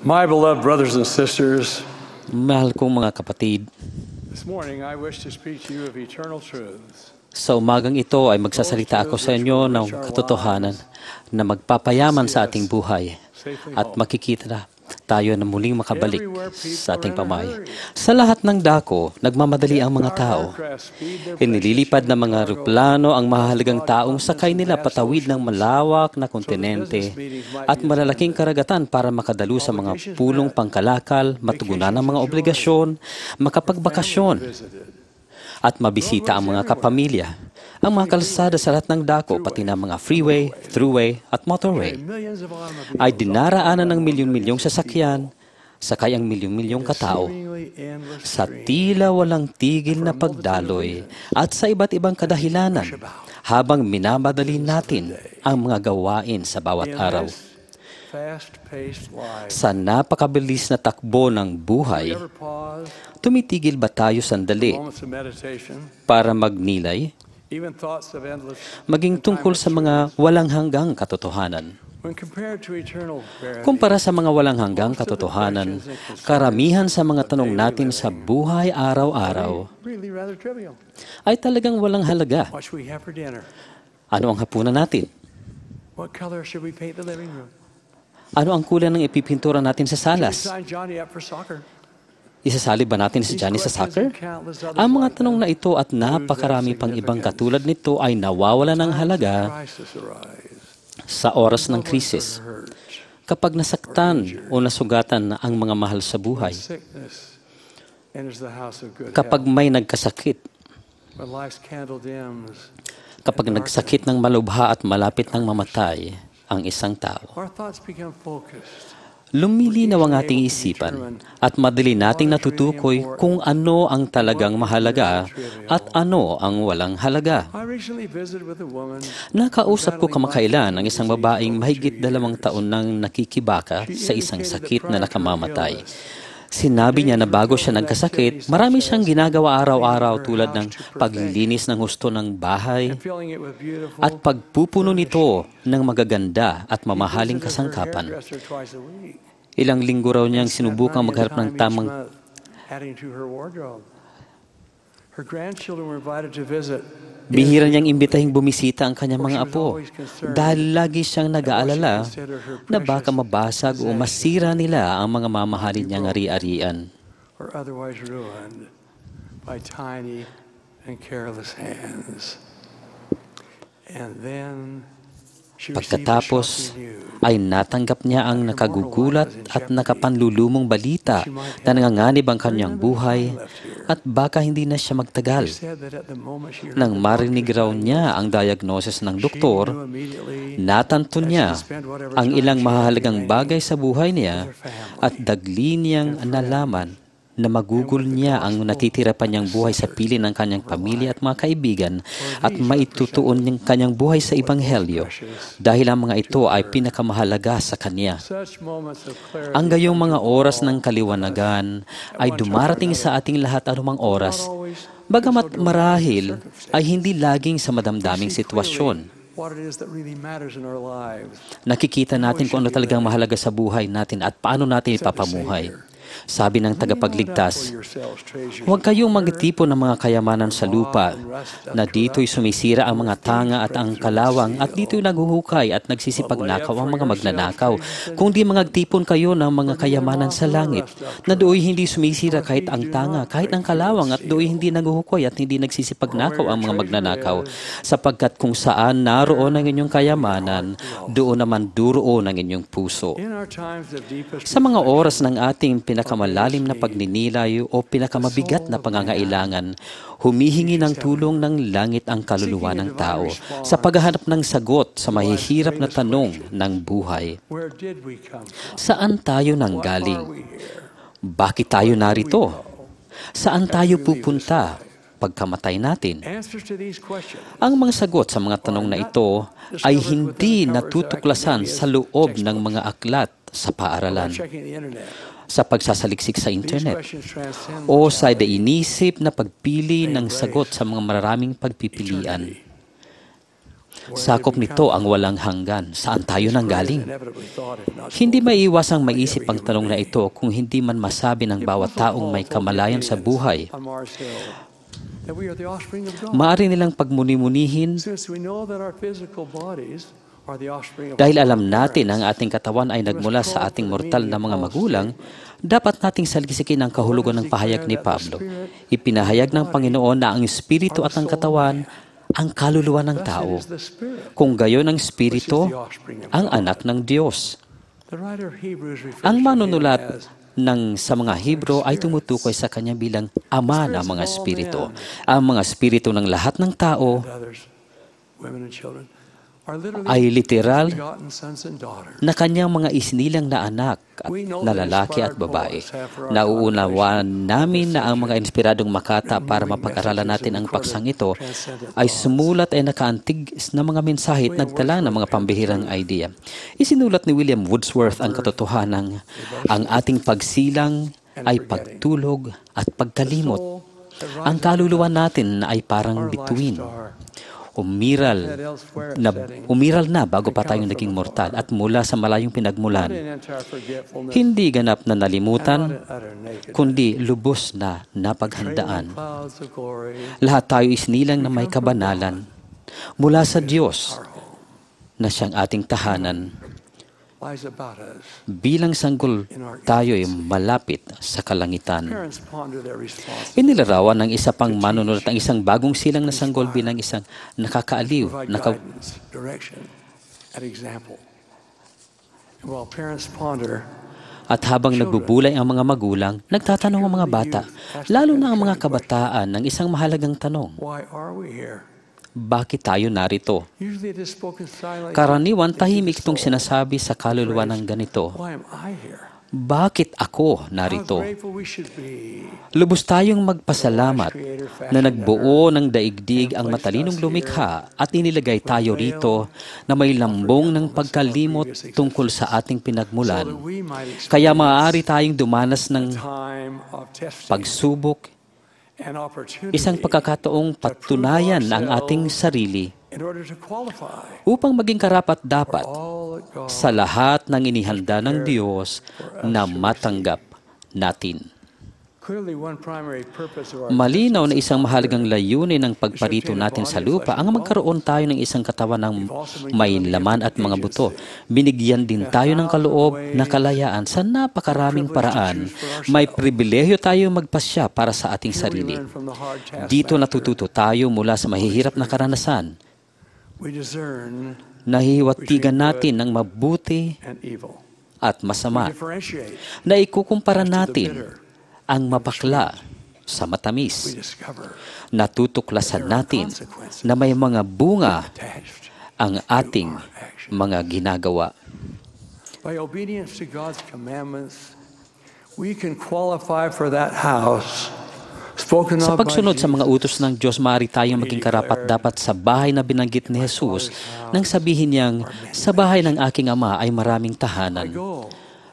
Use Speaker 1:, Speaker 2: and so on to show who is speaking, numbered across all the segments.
Speaker 1: My beloved brothers and sisters,
Speaker 2: Mahal kong mga kapatid,
Speaker 1: this morning I wish to speak to you of eternal truths.
Speaker 2: sa umagang ito ay magsasalita ako sa inyo ng katotohanan na magpapayaman sa ating buhay at makikita na tayo na muling makabalik sa ating pamahay. Sa lahat ng dako, nagmamadali ang mga tao. Inililipad ng mga eroplano ang mahalagang taong sakay nila patawid ng malawak na kontinente at malalaking karagatan para makadalo sa mga pulong pangkalakal, matugunan ng mga obligasyon, makapagbakasyon, at mabisita ang mga kapamilya. Ang mga kalsada sa lahat ng dako, pati na mga freeway, throughway, at motorway, ay dinaraanan ng milyon-milyong sasakyan, sakay ang milyon-milyong katao, sa tila walang tigil na pagdaloy at sa iba't ibang kadahilanan, habang minamadali natin ang mga gawain sa bawat araw. Sa napakabilis na takbo ng buhay, tumitigil ba tayo sandali para magnilay, maging tungkol sa mga walang hanggang katotohanan? Kumpara sa mga walang hanggang katotohanan, karamihan sa mga tanong natin sa buhay araw-araw ay talagang walang halaga. Ano ang hapunan natin? Ano ang kulay ng ipipintura natin sa salas? Isasali ba natin si Johnny sa soccer? Ang mga tanong na ito at napakarami pang ibang katulad nito ay nawawala ng halaga sa oras ng krisis. Kapag nasaktan o nasugatan na ang mga mahal sa buhay, kapag may nagkasakit, kapag nagsakit ng malubha at malapit ng mamatay ang isang tao, lumilinaw ang ating isipan at madali nating natutukoy kung ano ang talagang mahalaga at ano ang walang halaga. Nakausap ko kamakailan ang isang babaeng mahigit 2 taon nang nakikibaka sa isang sakit na nakamamatay. Sinabi niya na bago siya nagkasakit, marami siyang ginagawa araw-araw tulad ng paglilinis ng husto ng bahay at pagpupuno nito ng magaganda at mamahaling kasangkapan. Ilang linggo raw niyang sinubukang magharap ng tamang bihira niyang imbitahing bumisita ang kanyang mga apo dahil lagi siyang nag-aalala na baka mabasag o masira nila ang mga mamahalin niyang ari-arian. Pagkatapos ay natanggap niya ang nakagugulat at nakapanlulumong balita na nanganganib ang kanyang buhay at baka hindi na siya magtagal. Nang marinig raw niya ang diagnosis ng doktor, natanto niya ang ilang mahalagang bagay sa buhay niya at dagli niyang nalaman na magugol niya ang natitira pa niyang buhay sa piling ng kanyang pamilya at mga kaibigan at maitutuon niyang kanyang buhay sa Ebanghelyo dahil ang mga ito ay pinakamahalaga sa kanya. Ang gayong mga oras ng kaliwanagan ay dumarating sa ating lahat anumang oras, bagamat marahil ay hindi laging sa madamdaming sitwasyon. Nakikita natin kung ano talagang mahalaga sa buhay natin at paano natin ipapamuhay. Sabi ng tagapagligtas, huwag kayong magtipon ng mga kayamanan sa lupa na dito'y sumisira ang mga tanga at ang kalawang at dito'y naguhukay at nagsisipagnakaw ang mga magnanakaw. Kung di magtipon kayo ng mga kayamanan sa langit na do'y hindi sumisira kahit ang tanga, kahit ang kalawang at do'y hindi naguhukay at hindi nagsisipagnakaw ang mga magnanakaw. Sapagkat kung saan naroon ang inyong kayamanan, doon naman duroon ang inyong puso. Sa mga oras ng ating pinakamalalim na pagninilay o pinakamabigat na pangangailangan, humihingi ng tulong ng langit ang kaluluwa ng tao sa paghahanap ng sagot sa mahihirap na tanong ng buhay. Saan tayo nanggaling? Bakit tayo narito? Saan tayo pupunta pagkamatay natin? Ang mga sagot sa mga tanong na ito ay hindi natutuklasan sa loob ng mga aklat sa paaralan, sa pagsasaliksik sa internet, o sa inisip na pagpili ng sagot sa mga maraming pagpipilian. Sakop nito ang walang hanggan. Saan tayo nanggaling? Hindi maiiwasang maisip ang tanong na ito kung hindi man masabi ng bawat taong may kamalayan sa buhay. Maaari nilang pagmuni-munihin dahil alam natin ang ating katawan ay nagmula sa ating mortal na mga magulang, dapat nating salgisikin ang kahulugan ng pahayag ni Pablo. Ipinahayag ng Panginoon na ang espiritu at ang katawan ang kaluluwa ng tao. Kung gayon ang espiritu, ang anak ng Diyos. Ang manunulat sa mga Hebro ay tumutukoy sa kanya bilang ama ng mga espiritu. Ang mga espiritu ng lahat ng tao ay literal na kanyang mga isinilang na anak na lalaki at babae. Nauunawaan namin na ang mga inspiradong makata para mapag-aralan natin ang paksang ito ay sumulat ay nakaantig na mga mensahe at nagtala ng mga pambihirang idea. Isinulat ni William Wordsworth ang katotohanan ang ating pagsilang ay pagtulog at pagkalimot. Ang kaluluwa natin ay parang bituin. Umiral na bago pa tayong naging mortal at mula sa malayong pinagmulan. Hindi ganap na nalimutan, kundi lubos na napaghandaan. Lahat tayo isinilang na may kabanalan mula sa Diyos na siyang ating tahanan. Bilang sanggol, tayo ay malapit sa kalangitan. Inilarawan ng isa pang manunulat ang isang bagong silang na sanggol bilang isang nakakaaliw, at habang nagbubulay ang mga magulang, nagtatanong ang mga bata, lalo na ang mga kabataan, ng isang mahalagang tanong. Bakit tayo narito? Karaniwan tahimik itong sinasabi sa kaluluwa ng ganito. Bakit ako narito? Lubos tayong magpasalamat na nagbuo ng daigdig ang matalinong lumikha at inilagay tayo rito na may lambong ng pagkalimot tungkol sa ating pinagmulan. Kaya maaari tayong dumanas ng pagsubok, isang pagkakataong patunayan ang ating sarili upang maging karapat-dapat sa lahat ng inihanda ng Diyos na matanggap natin. Malinaw na isang mahalagang layunin ng pagparito natin sa lupa ang magkaroon tayo ng isang katawan ng may laman at mga buto. Binigyan din tayo ng kaloob na kalayaan sa napakaraming paraan. May pribilehyo tayo magpasya para sa ating sarili. Dito natututo tayo mula sa mahihirap na karanasan. Nahihiwatigan natin ng mabuti at masama. Naikukumpara natin ang mapakla sa matamis. Natutuklasan natin na may mga bunga ang ating mga ginagawa.
Speaker 1: By obedience to God's commandments, we can qualify for that house spoken
Speaker 2: Sa
Speaker 1: of by
Speaker 2: pagsunod sa mga
Speaker 1: Jesus.
Speaker 2: utos ng Diyos, maaari tayong maging karapat-dapat sa bahay na binanggit ni Jesus nang sabihin niyang, sa bahay ng aking ama ay maraming tahanan.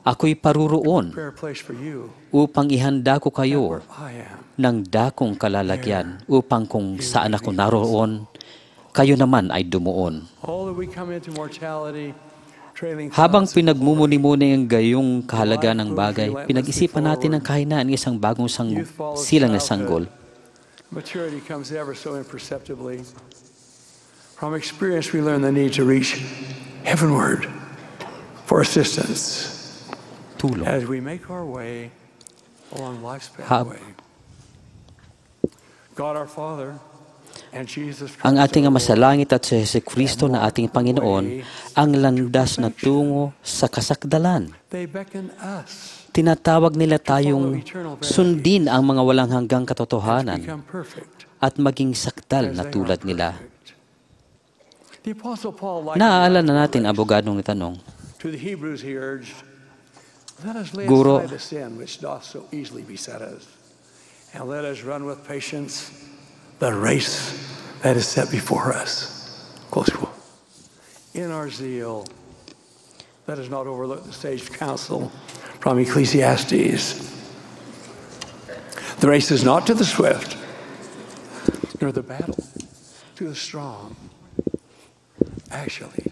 Speaker 2: Ako'y paruroon
Speaker 1: Prepare a place for you
Speaker 2: upang ihanda ko kayo
Speaker 1: where I am.
Speaker 2: ng dakong kalalagyan upang kung saan ako naroon, kayo naman ay dumuon.
Speaker 1: All that we come into mortality, trailing
Speaker 2: Habang
Speaker 1: thoughts,
Speaker 2: pinagmumuni-muni ang gayong kahalaga ng bagay, pinag-isipan natin ang kahinaan ng isang bagong silang na sanggol.
Speaker 1: maturity comes ever so imperceptibly. From experience, we learn the need to reach heavenward for assistance
Speaker 2: Tulong.
Speaker 1: as we make our way along life's
Speaker 2: Hab-
Speaker 1: pathway. God our Father and Jesus Christ,
Speaker 2: Ang ating
Speaker 1: our
Speaker 2: Ama sa
Speaker 1: Lord,
Speaker 2: langit at si Kristo na ating Panginoon ang landas na tungo sa kasakdalan.
Speaker 1: they beckon us
Speaker 2: Tinatawag nila tayong sundin ang mga walang hanggang
Speaker 1: to
Speaker 2: katotohanan
Speaker 1: become perfect.
Speaker 2: at maging sakdal
Speaker 1: as
Speaker 2: na
Speaker 1: they
Speaker 2: tulad
Speaker 1: are
Speaker 2: nila.
Speaker 1: perfect. The Apostle Paul likened
Speaker 2: Naaalala
Speaker 1: life
Speaker 2: natin, abogadong nitanong,
Speaker 1: to the Hebrews he urged, let us lay
Speaker 2: Guro,
Speaker 1: aside the sin which doth so easily beset us, and let us run with patience the race that is set before us. Close quote. In our zeal, let us not overlook the sage counsel from Ecclesiastes. The race is not to the swift, nor the battle to the strong, Actually,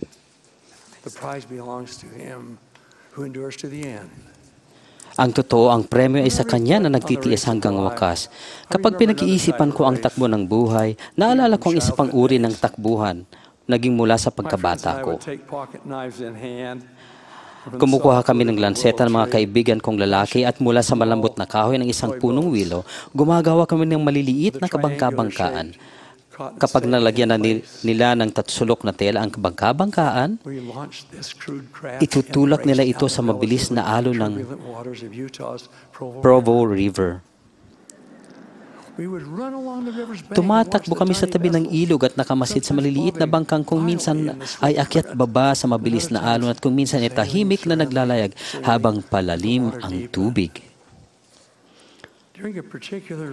Speaker 1: the prize belongs to him who endures to the end.
Speaker 2: Ang totoo, ang premyo ay sa kanya na nagtitiis hanggang wakas. Kapag pinag-iisipan ko ang takbo ng buhay, naalala ko ang isa pang uri ng takbuhan, naging mula sa pagkabata ko. Kumukuha kami ng lanseta ng mga kaibigan kong lalaki at mula sa malambot na kahoy ng isang punong wilo, gumagawa kami ng maliliit na kabangka-bangkaan. Kapag nalagyan na nila ng tatsulok na tela ang kabangka-bangkaan, itutulak nila ito sa mabilis na alon ng Provo River. Tumatakbo kami sa tabi ng ilog at nakamasid sa maliliit na bangkang kung minsan ay akyat baba sa mabilis na alon at kung minsan ay tahimik na naglalayag habang palalim ang tubig.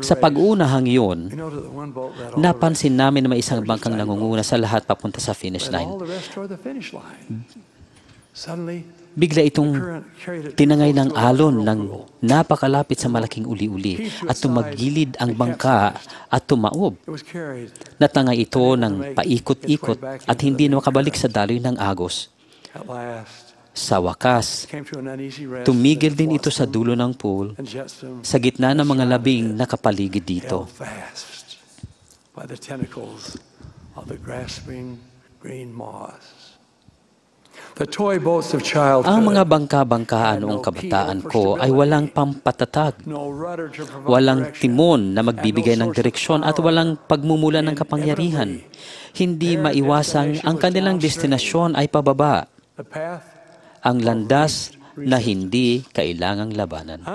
Speaker 2: Sa pag-unahang yun, napansin namin na may isang bangkang nangunguna sa lahat papunta sa finish line. Bigla itong tinangay ng alon ng napakalapit sa malaking uli-uli at tumagilid ang bangka at tumaob. Natangay ito ng paikot-ikot at hindi makabalik sa daloy ng agos. Sa wakas, tumigil din ito sa dulo ng pool, sa gitna ng mga labing nakapaligid dito. Ang mga bangka-bangkaan noong kabataan ko ay walang pampatatag, walang timon na magbibigay ng direksyon at walang pagmumula ng kapangyarihan. Hindi maiwasang ang kanilang destinasyon ay pababa. Ang landas na hindi kailangang labanan.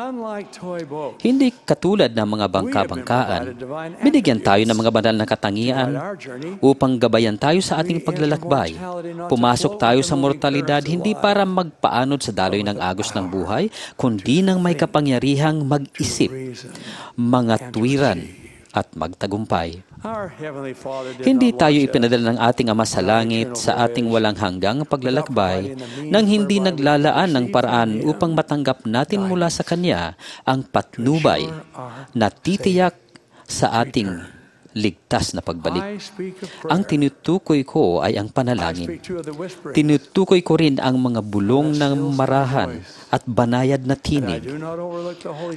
Speaker 2: Hindi katulad ng mga bangka-bangkaan, binigyan tayo ng mga banal na katangian upang gabayan tayo sa ating paglalakbay. Pumasok tayo sa mortalidad hindi para magpaanod sa daloy ng agos ng buhay, kundi nang may kapangyarihang mag-isip, mga tuwiran at magtagumpay. Hindi tayo ipinadala ng ating Ama sa langit sa ating walang hanggang paglalakbay nang hindi naglalaan ng paraan upang matanggap natin mula sa Kanya ang patnubay na titiyak sa ating ligtas na pagbalik. Ang tinutukoy ko ay ang panalangin. Tinutukoy ko rin ang mga bulong ng marahan at banayad na tinig.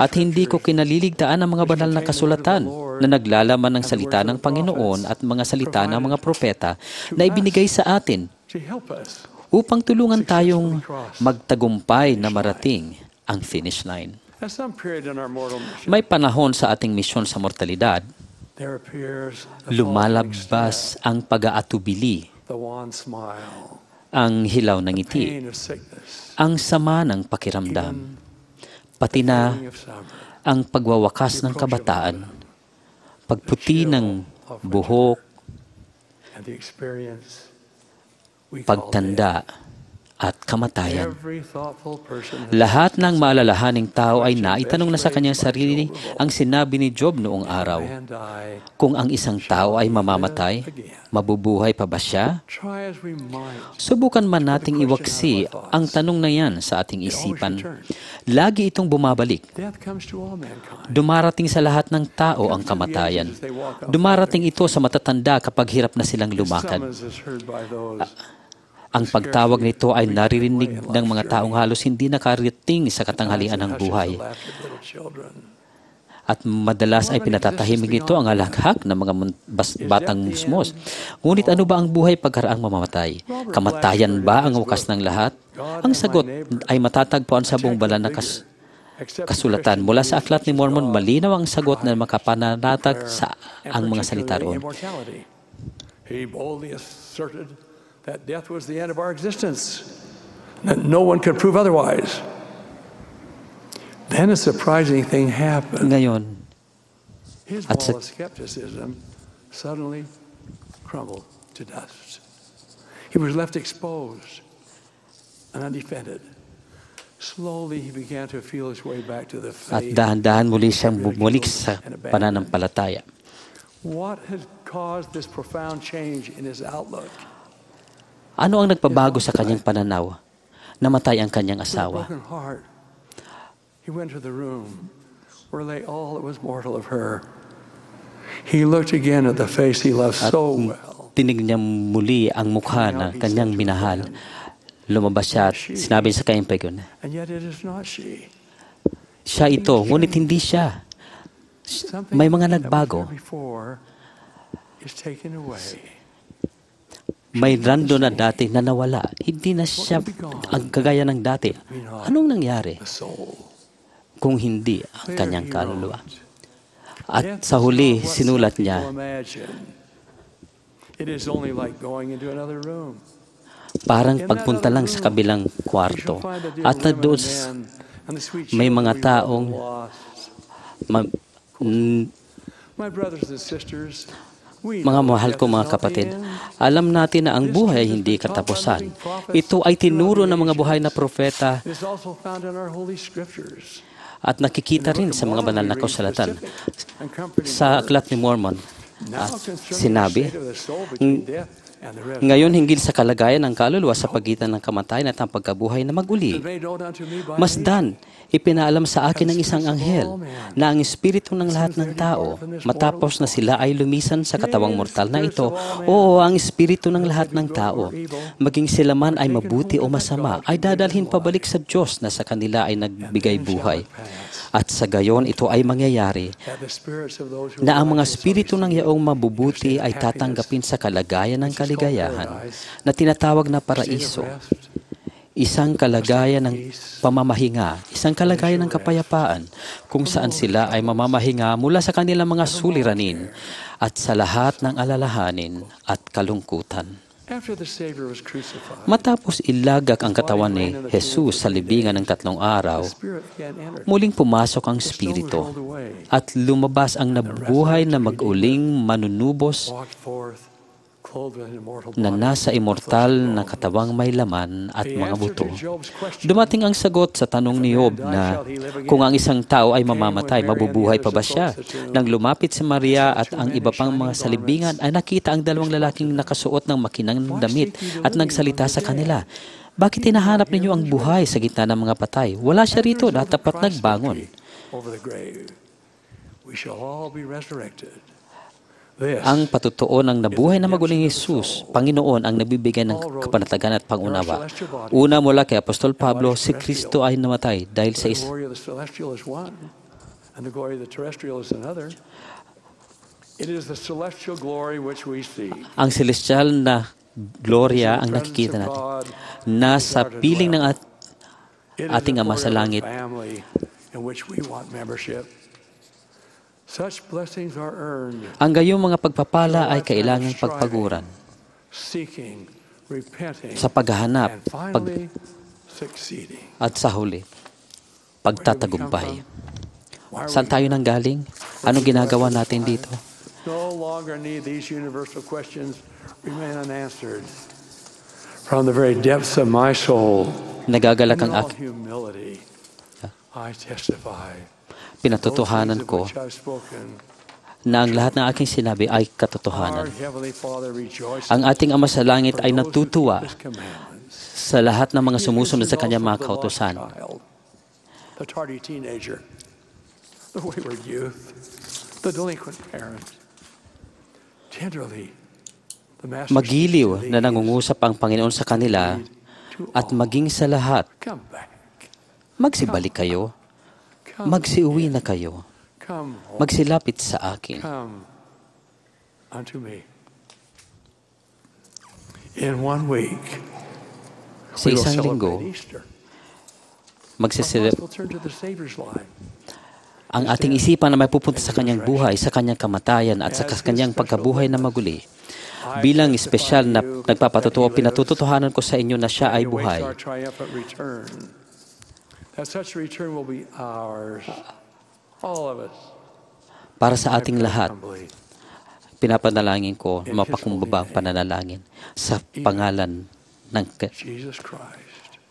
Speaker 2: At hindi ko kinaliligtaan ang mga banal na kasulatan na naglalaman ng salita ng Panginoon at mga salita ng mga propeta na ibinigay sa atin upang tulungan tayong magtagumpay na marating ang finish line. May panahon sa ating misyon sa mortalidad, lumalabas ang pag-aatubili, ang hilaw ng ngiti, ang sama ng pakiramdam, pati na ang pagwawakas ng kabataan, pagputi ng buhok, pagtanda, at kamatayan. Lahat ng maalalahaning tao ay naitanong na sa kanyang sarili ang sinabi ni Job noong araw. Kung ang isang tao ay mamamatay, mabubuhay pa ba siya? Subukan man nating iwaksi ang tanong na yan sa ating isipan. Lagi itong bumabalik. Dumarating sa lahat ng tao ang kamatayan. Dumarating ito sa matatanda kapag hirap na silang lumakad. Ang pagtawag nito ay naririnig ng mga taong halos hindi nakarating sa katanghalian ng buhay. At madalas ay pinatatahimik nito ang halakhak ng mga batang musmos. Ngunit ano ba ang buhay pagkaraang mamamatay? Kamatayan ba ang wakas ng lahat? Ang sagot ay matatagpuan sa buong banal na kasulatan. Mula sa Aklat ni Mormon, malinaw ang sagot na makapananatag sa ang mga salita roon.
Speaker 1: He boldly asserted that death was the end of our existence, that no one could prove otherwise. Then a surprising thing happened.
Speaker 2: Ngayon,
Speaker 1: His wall of skepticism suddenly crumbled to dust. He was left exposed and undefended. Slowly, he began to feel his way back to the faith.
Speaker 2: At dahan-dahan muli siyang bumalik sa pananampalataya.
Speaker 1: What had caused this profound change in his outlook?
Speaker 2: Ano ang nagpabago sa kanyang pananaw? Namatay ang kanyang asawa.
Speaker 1: He went to the room where lay all that was mortal of her. He looked again at the face he loved so well.
Speaker 2: tinig niya muli ang mukha ng kanyang minahal. Lumabas siya at sinabi sa kanyang pegon, siya ito, ngunit hindi siya. May mga nagbago. May rando na dati na nawala. Hindi na siya ang kagaya ng dati. Anong nangyari? Kung hindi ang kanyang kaluluwa. At sa huli, sinulat niya, parang pagpunta lang sa kabilang kwarto. At na doon may mga taong mga mahal ko mga kapatid, alam natin na ang buhay ay hindi katapusan. Ito ay tinuro ng mga buhay na propeta at nakikita rin sa mga banal na kasulatan. Sa Aklat ni Mormon, sinabi, ngayon hinggil sa kalagayan ng kaluluwa sa pagitan ng kamatayan at ang pagkabuhay na mag-uli. Masdan, ipinaalam sa akin ng isang anghel na ang espiritu ng lahat ng tao, matapos na sila ay lumisan sa katawang mortal na ito, oo, ang espiritu ng lahat ng tao, maging sila man ay mabuti o masama, ay dadalhin pabalik sa Diyos na sa kanila ay nagbigay buhay. At sa gayon, ito ay mangyayari na ang mga espiritu ng yaong mabubuti ay tatanggapin sa kalagayan ng kaligayahan na tinatawag na paraiso. Isang kalagayan ng pamamahinga, isang kalagayan ng kapayapaan kung saan sila ay mamamahinga mula sa kanilang mga suliranin at sa lahat ng alalahanin at kalungkutan. Matapos ilagak ang katawan ni Jesus sa libingan ng 3 araw, muling pumasok ang Espiritu at lumabas ang nabuhay na mag-uling manunubos na nasa immortal na katawang may laman at mga buto. Dumating ang sagot sa tanong ni Job na kung ang isang tao ay mamamatay, mabubuhay pa ba siya? Nang lumapit si Maria at ang iba pang mga salibingan ay nakita ang 2 lalaking nakasuot ng makinang damit at nagsalita sa kanila. Bakit hinahanap ninyo ang buhay sa gitna ng mga patay? Wala siya rito na tapat nagbangon. Ang patutuo ng nabuhay na maguling Jesus, Panginoon ang nabibigay ng kapanatagan at pangunawa. Una mula kay Apostol Pablo, si Kristo ay namatay dahil sa ang celestial na gloria ang nakikita natin. Nasa piling ng ating Ama sa langit. Ang gayong mga pagpapala ay kailangang pagpaguran sa paghahanap at sa huli, pagtatagumpay. Saan tayo nanggaling? Anong ginagawa natin dito?
Speaker 1: From the very depths of my soul,
Speaker 2: nagagalak ang aking
Speaker 1: I testify.
Speaker 2: Pinatotohanan ko na ang lahat ng aking sinabi ay katotohanan. Ang ating Ama sa langit ay natutuwa sa lahat ng mga sumusunod sa kanyang mga kautusan.
Speaker 1: The tardy teenager, the wayward youth, the delinquent parent. Tenderly, the Master
Speaker 2: magiliw na nangungusap ang Panginoon sa kanila at maging sa lahat, magsibalik kayo. Magsiuwi na kayo. Magsilapit sa akin. Sa isang linggo, ang ating isipan na may pupunta sa kanyang buhay, sa kanyang kamatayan at sa kanyang pagkabuhay na maguli. Bilang espesyal na nagpapatutuo, pinatutuhanan ko sa inyo na siya ay buhay. That such return will be ours, all of us. Para sa ating lahat, pinapanalangin ko na mapakumbaba ang pananalangin sa pangalan ng Jesus Christ.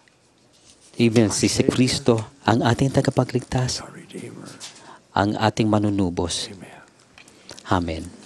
Speaker 2: Even si Kristo, ang ating tagapagligtas, ang ating manunubos. Amen.